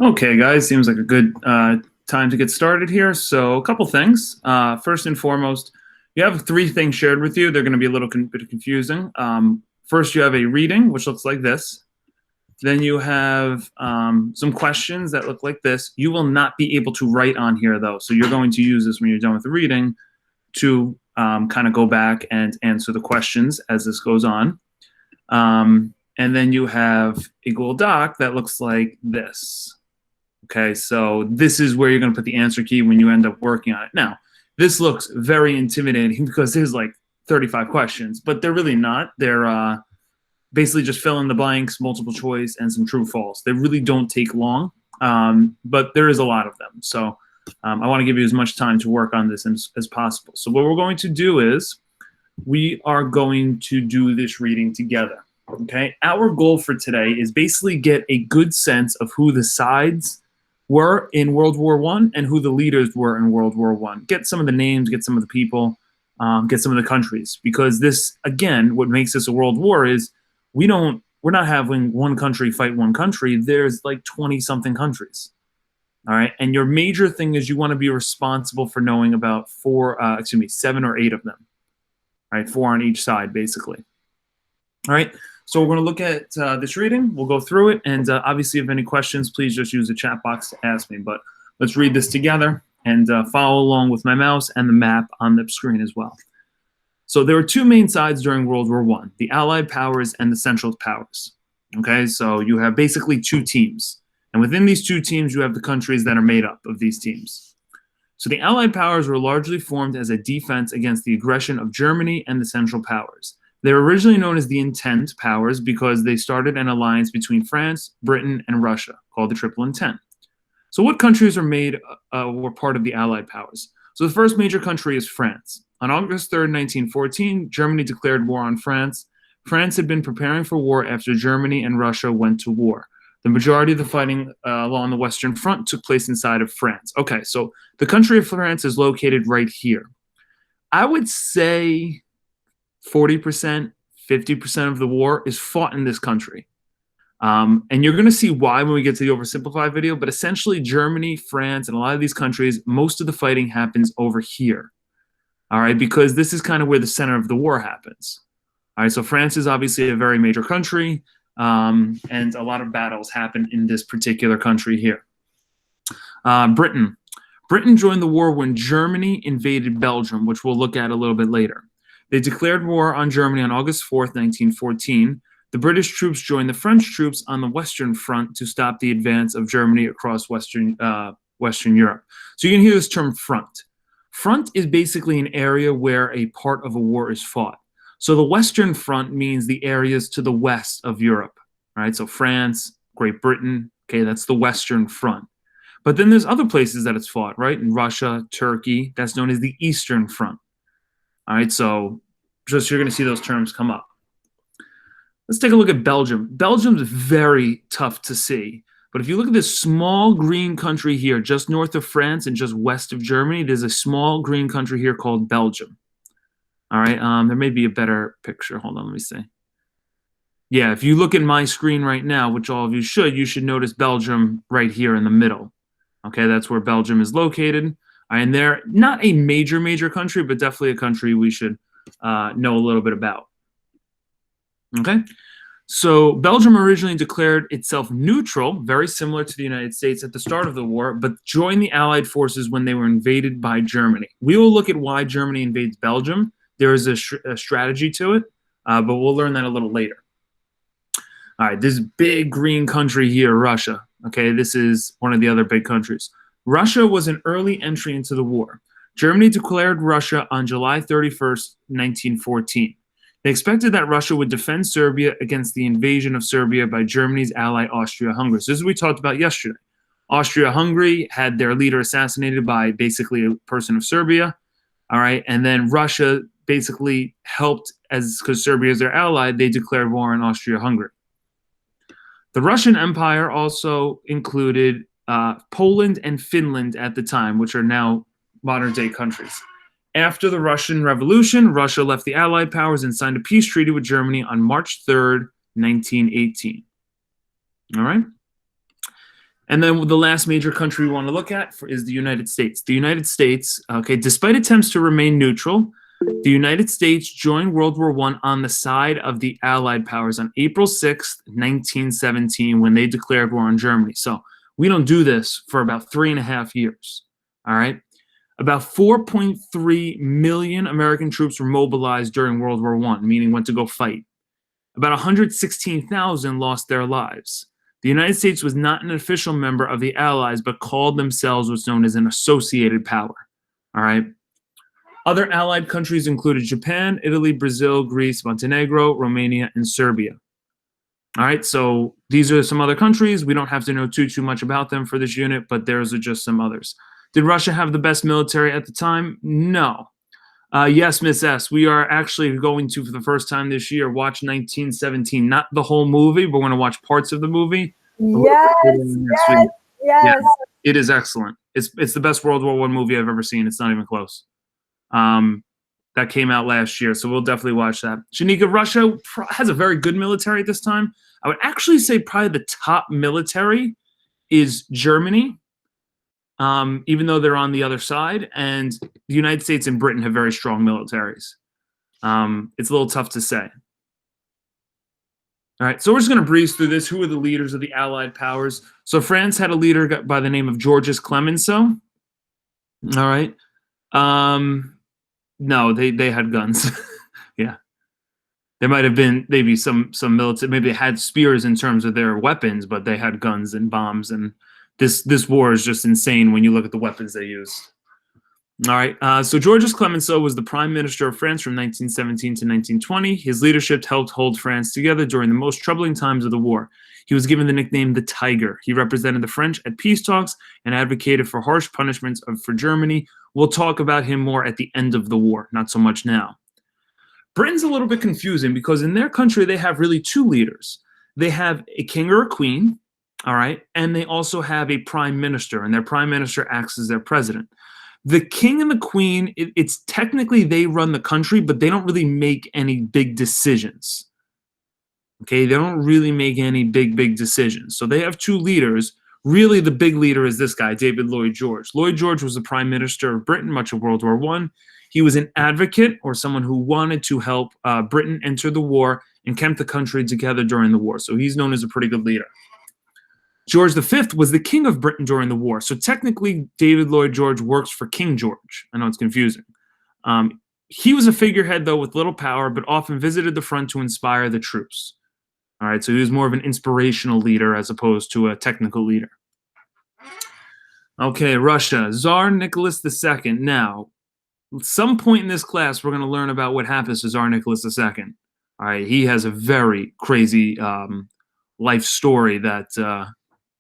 Okay, guys, seems like a good time to get started here. So, a couple things. First and foremost, you have three things shared with you. They're going to be a little bit confusing. First, you have a reading, which looks like this. Then you have some questions that look like this. You will not be able to write on here, though. So, you're going to use this when you're done with the reading to kind of go back and answer the questions as this goes on. And then you have a Google Doc that looks like this. Okay, so this is where you're going to put the answer key when you end up working on it. Now, this looks very intimidating because there's like 35 questions, but they're really not. They're basically just fill in the blanks, multiple choice, and some true false. They really don't take long, but there is a lot of them. So I want to give you as much time to work on this as possible. So what we're going to do is we are going to do this reading together. Okay, our goal for today is basically get a good sense of who the sides were in World War I and who the leaders were in World War I. Get some of the names, get some of the people, get some of the countries. Because this, again, what makes this a world war is we're not having one country fight one country. There's like 20-something countries. All right. And your major thing is you want to be responsible for knowing about 7 or 8 of them. All right. 4 on each side, basically. All right. So we're going to look at this reading. We'll go through it. And obviously, if any questions, please just use the chat box to ask me. But let's read this together and follow along with my mouse and the map on the screen as well. So there were two main sides during World War I, the Allied powers and the Central powers. Okay, so you have basically two teams. And within these two teams, you have the countries that are made up of these teams. So the Allied powers were largely formed as a defense against the aggression of Germany and the Central powers. They were originally known as the Entente powers because they started an alliance between France, Britain, and Russia called the Triple Entente. So what countries were part of the Allied powers? So the first major country is France. On August 3rd, 1914, Germany declared war on France. France had been preparing for war after Germany and Russia went to war. The majority of the fighting along the Western Front took place inside of France. Okay, so the country of France is located right here. I would say 40%, 50% of the war is fought in this country. And you're going to see why when we get to the oversimplified video, but essentially Germany, France, and a lot of these countries, most of the fighting happens over here. All right, because this is kind of where the center of the war happens. All right, so France is obviously a very major country, and a lot of battles happen in this particular country here. Britain. Britain joined the war when Germany invaded Belgium, which we'll look at a little bit later. They declared war on Germany on August 4th, 1914. The British troops joined the French troops on the Western Front to stop the advance of Germany across Western Europe. So you can hear this term front. Front is basically an area where a part of a war is fought. So the Western Front means the areas to the west of Europe, right? So France, Great Britain, okay, that's the Western Front. But then there's other places that it's fought, right? In Russia, Turkey, that's known as the Eastern Front. All right, so just you're going to see those terms come up. Let's take a look at Belgium. Belgium's very tough to see. But if you look at this small green country here, just north of France and just west of Germany, there's a small green country here called Belgium. All right, there may be a better picture. Hold on, let me see. Yeah, if you look at my screen right now, which all of you should notice Belgium right here in the middle. Okay, that's where Belgium is located. And they're not a major country, but definitely a country we should know a little bit about. Okay, so Belgium originally declared itself neutral, very similar to the United States at the start of the war, but joined the Allied forces when they were invaded by Germany. We will look at why Germany invades Belgium. There is a strategy to it, but we'll learn that a little later. All right, this big green country here, Russia. Okay, this is one of the other big countries. Russia was an early entry into the war. Germany declared Russia on July 31st, 1914. They expected that Russia would defend Serbia against the invasion of Serbia by Germany's ally Austria-Hungary. So this is what we talked about yesterday. Austria-Hungary had their leader assassinated by basically a person of Serbia. All right, and then Russia basically helped, because Serbia is their ally, they declared war on Austria-Hungary. The Russian Empire also included Poland and Finland at the time, which are now modern-day countries. After the Russian Revolution, Russia left the Allied powers and signed a peace treaty with Germany on March 3rd, 1918. All right? And then the last major country we want to look at is the United States. The United States, okay, despite attempts to remain neutral, the United States joined World War I on the side of the Allied powers on April 6th, 1917, when they declared war on Germany. So we don't do this for about 3.5 years, all right? About 4.3 million American troops were mobilized during World War I, meaning went to go fight. About 116,000 lost their lives. The United States was not an official member of the Allies, but called themselves what's known as an associated power. All right. Other Allied countries included Japan, Italy, Brazil, Greece, Montenegro, Romania, and Serbia. All right. So these are some other countries. We don't have to know too much about them for this unit, but there's just some others. Did Russia have the best military at the time? No. Yes, Miss S. We are actually going to, for the first time this year, watch 1917. Not the whole movie, but we're going to watch parts of the movie. Yes, yes. Yeah, it is excellent. It's the best World War I movie I've ever seen. It's not even close. That came out last year, so we'll definitely watch that. Shanika, Russia has a very good military at this time. I would actually say probably the top military is Germany. Even though they're on the other side, and the United States and Britain have very strong militaries. It's a little tough to say. All right, so we're just going to breeze through this. Who are the leaders of the Allied powers? So France had a leader by the name of Georges Clemenceau. All right. No, they had guns. Yeah. There might have been maybe some military, maybe they had spears in terms of their weapons, but they had guns and bombs, and this war is just insane when you look at the weapons they used. All right, so Georges Clemenceau was the prime minister of France from 1917 to 1920. His leadership helped hold France together during the most troubling times of the war. He was given the nickname the Tiger. He represented the French at peace talks and advocated for harsh punishments for Germany. We'll talk about him more at the end of the war, not so much now. Britain's a little bit confusing because in their country, they have really two leaders. They have a king or a queen, all right, and they also have a prime minister, and their prime minister acts as their president. The king and the queen, it's technically they run the country, but they don't really make any big decisions. Okay, they don't really make any big decisions. So they have two leaders. Really, the big leader is this guy, David Lloyd George. Lloyd George was the prime minister of Britain much of World War I. He was an advocate, or someone who wanted to help Britain enter the war and kept the country together during the war. So he's known as a pretty good leader. George V was the king of Britain during the war. So technically, David Lloyd George works for King George. I know it's confusing. He was a figurehead, though, with little power, but often visited the front to inspire the troops. All right, so he was more of an inspirational leader as opposed to a technical leader. Okay, Russia, Tsar Nicholas II. Now, at some point in this class, we're going to learn about what happens to Tsar Nicholas II. All right, he has a very crazy life story that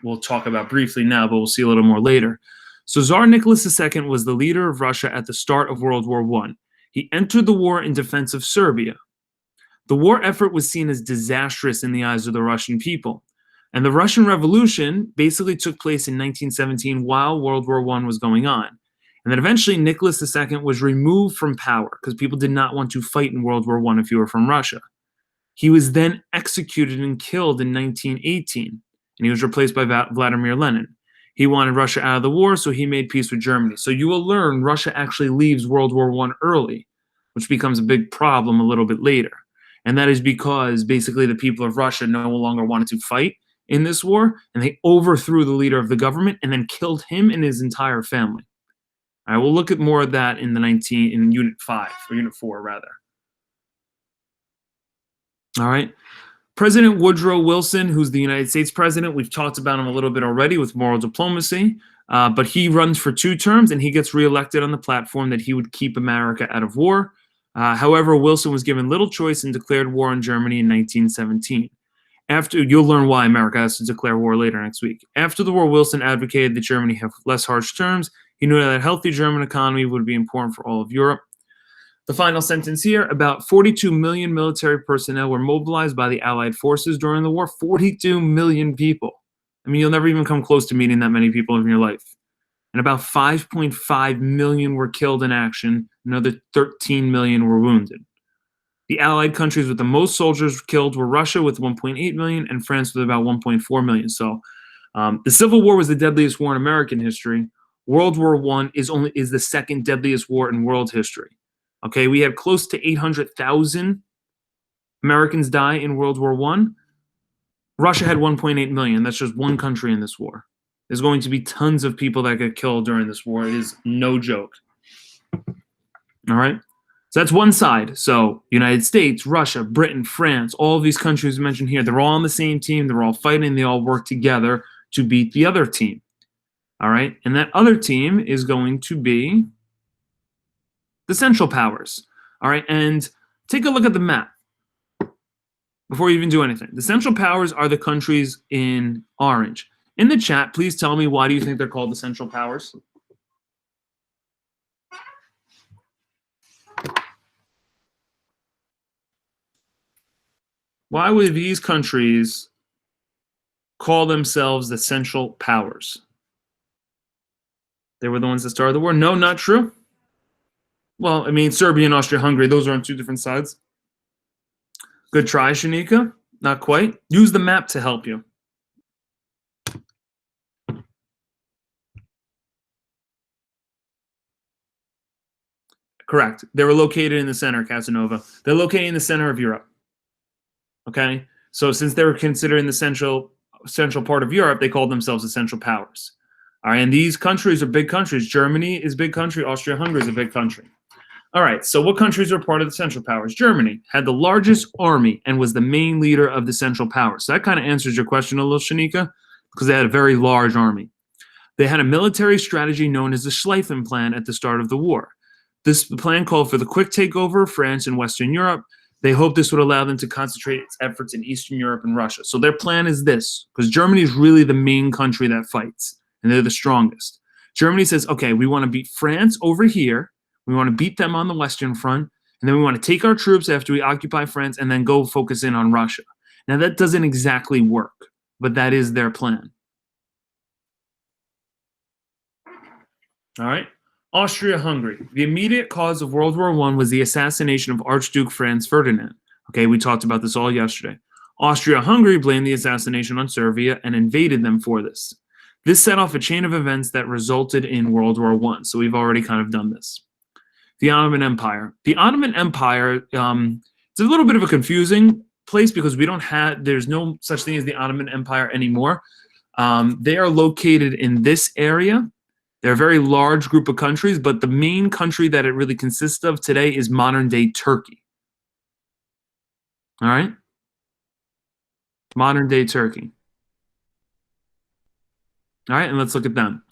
we'll talk about briefly now, but we'll see a little more later. So Tsar Nicholas II was the leader of Russia at the start of World War I. He entered the war in defense of Serbia. The war effort was seen as disastrous in the eyes of the Russian people. And the Russian Revolution basically took place in 1917 while World War I was going on. And then eventually Nicholas II was removed from power because people did not want to fight in World War I if you were from Russia. He was then executed and killed in 1918, and he was replaced by Vladimir Lenin. He wanted Russia out of the war, so he made peace with Germany. So you will learn Russia actually leaves World War I early, which becomes a big problem a little bit later. And that is because basically the people of Russia no longer wanted to fight in this war, and they overthrew the leader of the government and then killed him and his entire family. I will look at more of that in in Unit 5, or Unit 4, rather. All right. President Woodrow Wilson, who's the United States president, we've talked about him a little bit already with moral diplomacy, but he runs for 2 terms, and he gets reelected on the platform that he would keep America out of war. However, Wilson was given little choice and declared war on Germany in 1917. You'll learn why America has to declare war later next week. After the war, Wilson advocated that Germany have less harsh terms. He knew that a healthy German economy would be important for all of Europe. The final sentence here, about 42 million military personnel were mobilized by the Allied forces during the war. 42 million people. I mean, you'll never even come close to meeting that many people in your life. And about 5.5 million were killed in action. Another 13 million were wounded. The Allied countries with the most soldiers killed were Russia with 1.8 million and France with about 1.4 million. So The Civil War was the deadliest war in American history. World War I is the second deadliest war in world history. Okay, we had close to 800,000 Americans die in World War I. Russia had 1.8 million. That's just one country in this war. There's going to be tons of people that get killed during this war. It is no joke. All right? So that's one side. So United States, Russia, Britain, France, all of these countries mentioned here, they're all on the same team. They're all fighting. They all work together to beat the other team. All right? And that other team is going to be the Central Powers. All right? And take a look at the map before you even do anything. The Central Powers are the countries in orange. In the chat, please tell me, why do you think they're called the Central Powers? Why would these countries call themselves the Central Powers? They were the ones that started the war? No, not true. Well, I mean, Serbia and Austria-Hungary, those are on two different sides. Good try, Shanika. Not quite. Use the map to help you. Correct. They were located in the center, Casanova. They're located in the center of Europe. Okay? So since they were considered in the central part of Europe, they called themselves the Central Powers. All right, and these countries are big countries. Germany is a big country. Austria-Hungary is a big country. All right, so what countries are part of the Central Powers? Germany had the largest army and was the main leader of the Central Powers. So that kind of answers your question a little, Shanika, because they had a very large army. They had a military strategy known as the Schlieffen Plan at the start of the war. This plan called for the quick takeover of France and Western Europe. They hoped this would allow them to concentrate its efforts in Eastern Europe and Russia. So their plan is this, because Germany is really the main country that fights, and they're the strongest. Germany says, okay, we want to beat France over here. We want to beat them on the Western Front, and then we want to take our troops after we occupy France and then go focus in on Russia. Now, that doesn't exactly work, but that is their plan. All right. Austria-Hungary. The immediate cause of World War I was the assassination of Archduke Franz Ferdinand. Okay, we talked about this all yesterday. Austria-Hungary blamed the assassination on Serbia and invaded them for this. This set off a chain of events that resulted in World War I. So we've already kind of done this. The Ottoman Empire. The Ottoman Empire, it's a little bit of a confusing place because there's no such thing as the Ottoman Empire anymore. They are located in this area. They're a very large group of countries, but the main country that it really consists of today is modern-day Turkey. All right? Modern-day Turkey. All right, and let's look at them.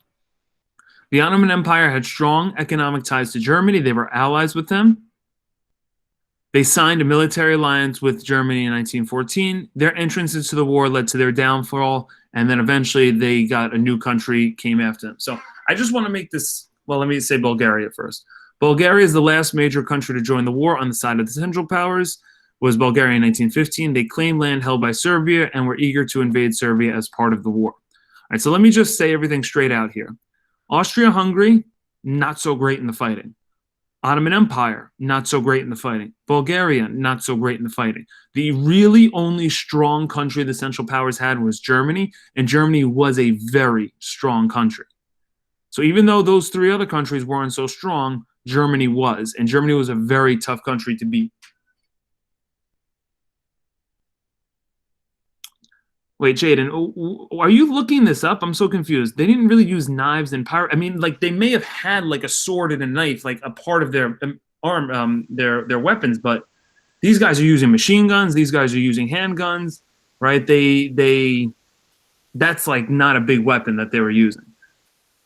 The Ottoman Empire had strong economic ties to Germany. They were allies with them. They signed a military alliance with Germany in 1914. Their entrance into the war led to their downfall, and then eventually they got a new country, came after them. So I just want to make this, well, let me say Bulgaria first. Bulgaria is the last major country to join the war on the side of the Central Powers. Was Bulgaria in 1915. They claimed land held by Serbia and were eager to invade Serbia as part of the war. All right, so let me just say everything straight out here. Austria-Hungary, not so great in the fighting. Ottoman Empire, not so great in the fighting. Bulgaria, not so great in the fighting. The really only strong country the Central Powers had was Germany, and Germany was a very strong country. So even though those three other countries weren't so strong, Germany was, and Germany was a very tough country to beat. Wait, Jaden, are you looking this up? I'm so confused. They didn't really use knives and power. I mean, like they may have had like a sword and a knife, like a part of their their weapons, but these guys are using machine guns. These guys are using handguns, right? That's like not a big weapon that they were using.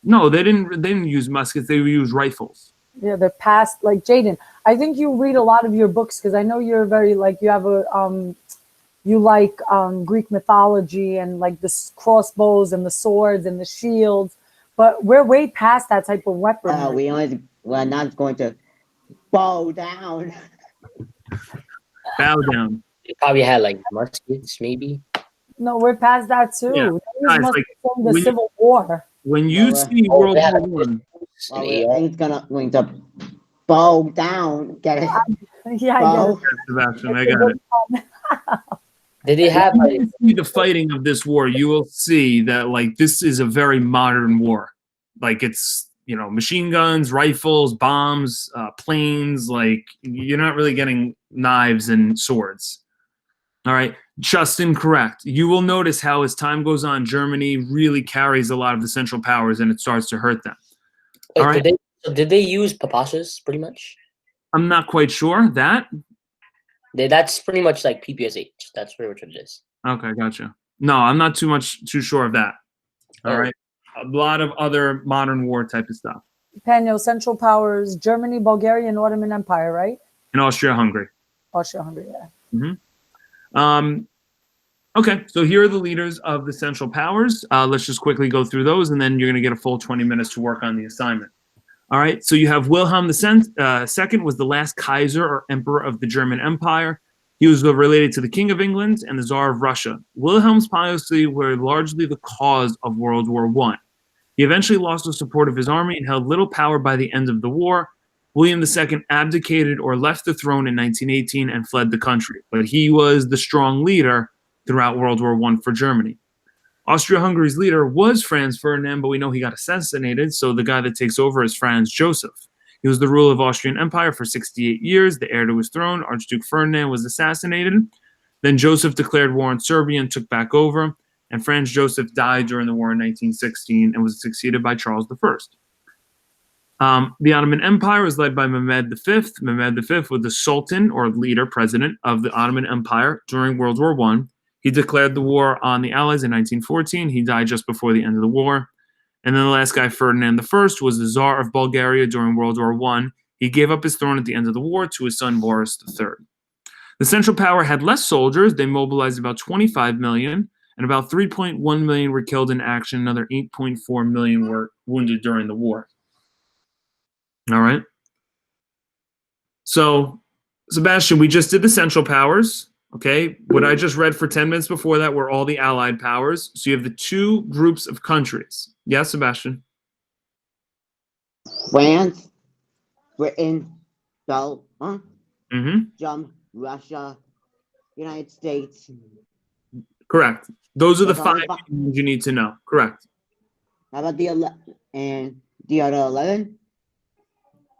No, they didn't use muskets. They used rifles. Yeah, they're past, like Jaden. I think you read a lot of your books because I know you're very like you have a you like Greek mythology and like the crossbows and the swords and the shields, but we're way past that type of weapon. We're not going to bow down. Bow down. They probably had like muskets, maybe. No, we're past that too. Yeah. Guys, like, the Civil War. When you see World War I, We're going to bow down. Get it? Yeah, bow. Sebastian, I got it. Did they have When like, you see the fighting of this war, you will see that like this is a very modern war. Like it's, you know, machine guns, rifles, bombs, planes. Like you're not really getting knives and swords. All right, Justin, correct. You will notice how as time goes on, Germany really carries a lot of the Central Powers, and it starts to hurt them. All right. did they use papasas pretty much? I'm not quite sure that. That's pretty much like PPSH. That's pretty much what it is. Okay, gotcha. No, I'm not too sure of that. All Oh. right, a lot of other modern war type of stuff Panyo, Central Powers, Germany, Bulgaria, and Ottoman Empire, right? in Austria-Hungary. Austria-Hungary, yeah. Okay, so here are the leaders of the Central Powers. Let's just quickly go through those, and then you're going to get a full 20 minutes to work on the assignment. All right, so you have Wilhelm II was the last Kaiser or Emperor of the German Empire. He was related to the King of England and the Tsar of Russia. Wilhelm's policy were largely the cause of World War I. He eventually lost the support of his army and held little power by the end of the war. William II abdicated or left the throne in 1918 and fled the country, but he was the strong leader throughout World War I for Germany. Austria-Hungary's leader was Franz Ferdinand, but we know he got assassinated, so the guy that takes over is Franz Joseph. He was the ruler of Austrian Empire for 68 years, the heir to his throne. Archduke Ferdinand was assassinated. Then Joseph declared war on Serbia and took back over, and Franz Joseph died during the war in 1916 and was succeeded by Charles I. The Ottoman Empire was led by Mehmed V. Mehmed V was the Sultan or leader, president of the Ottoman Empire during World War I. He declared the war on the Allies in 1914. He died just before the end of the war. And then the last guy, Ferdinand I, was the Tsar of Bulgaria during World War I. He gave up his throne at the end of the war to his son, Boris III. The Central Power had less soldiers. They mobilized about 25 million, and about 3.1 million were killed in action. Another 8.4 million were wounded during the war. All right. So, Sebastian, we just did the Central Powers. Okay. What I just read for 10 minutes before that were all the Allied powers. So you have the two groups of countries. Yes, Sebastian? France, Britain, Belgium, Mm-hmm. Russia, United States. Correct. Those are the That's all five the things you need to know. Correct. How about the other 11?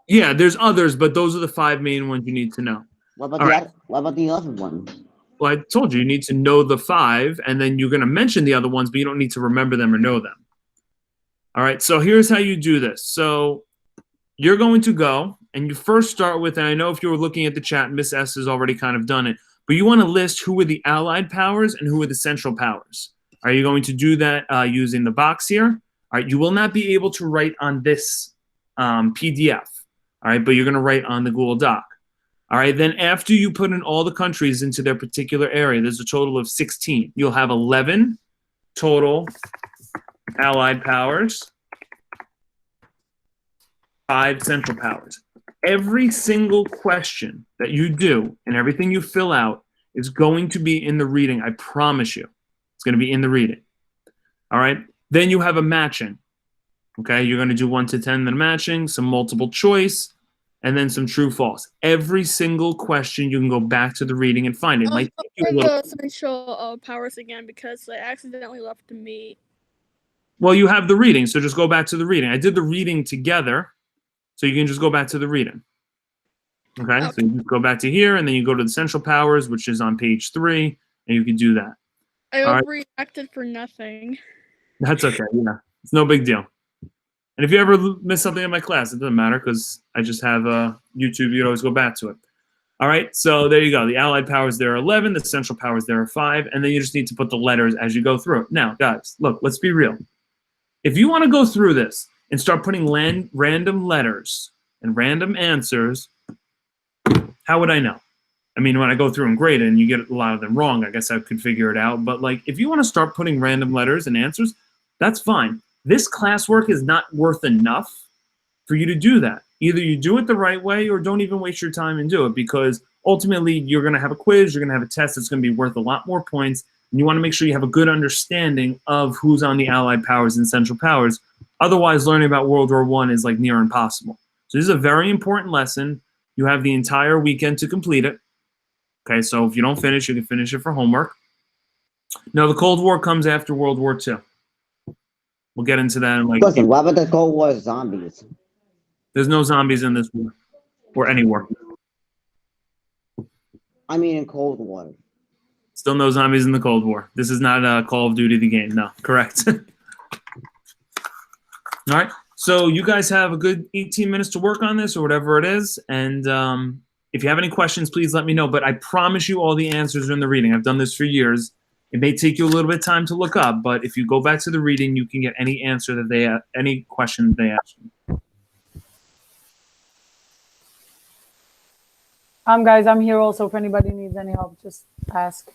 Yeah, there's others, but those are the five main ones you need to know. What about All the right. other, what about the other one? Well, I told you, you need to know the five, and then you're going to mention the other ones, but you don't need to remember them or know them. All right, so here's how you do this. So you're going to go, and you first start with, and I know if you were looking at the chat, Miss S has already kind of done it, but you want to list who were the Allied powers and who were the Central Powers. Are you going to do that using the box here? All right, you will not be able to write on this PDF, all right, but you're going to write on the Google Doc. All right, then after you put in all the countries into their particular area, there's a total of 16. You'll have 11 total Allied powers, 5 Central Powers. Every single question that you do and everything you fill out is going to be in the reading. I promise you. It's going to be in the reading. All right, then you have a matching. Okay, you're going to do 1 to 10, then matching, some multiple choice, and then some true false. Every single question you can go back to the reading and find it. It might take you a For little. the Central Powers again because I accidentally left the meat. Well, you have the reading, so just go back to the reading. I did the reading together, so you can just go back to the reading. Okay, so you just go back to here, and then you go to the Central Powers, which is on page 3, and you can do that. I All right. overreacted for nothing. That's okay, yeah. It's no big deal. And if you ever miss something in my class, it doesn't matter because I just have YouTube. You can always go back to it. All right, so there you go. The Allied powers, there are 11. The Central Powers, there are 5. And then you just need to put the letters as you go through. Now, guys, look, let's be real. If you want to go through this and start putting random letters and random answers, how would I know? I mean, when I go through and grade it and you get a lot of them wrong, I guess I could figure it out. But, like, if you want to start putting random letters and answers, that's fine. This classwork is not worth enough for you to do that. Either you do it the right way or don't even waste your time and do it, because ultimately you're going to have a quiz, you're going to have a test that's going to be worth a lot more points, and you want to make sure you have a good understanding of who's on the Allied powers and Central Powers. Otherwise, learning about World War I is like near impossible. So this is a very important lesson. You have the entire weekend to complete it. Okay, so if you don't finish, you can finish it for homework. No, the Cold War comes after World War II. We'll get into that in like. Listen, what about the Cold War zombies? There's no zombies in this war or any war. I mean, in Cold War. Still no zombies in the Cold War. This is not Call of Duty the game. No, correct. All right. So you guys have a good 18 minutes to work on this or whatever it is. And if you have any questions, please let me know. But I promise you all the answers are in the reading. I've done this for years. It may take you a little bit of time to look up, but if you go back to the reading, you can get any answer that they any question they ask you. Guys, I'm here also if anybody needs any help, just ask.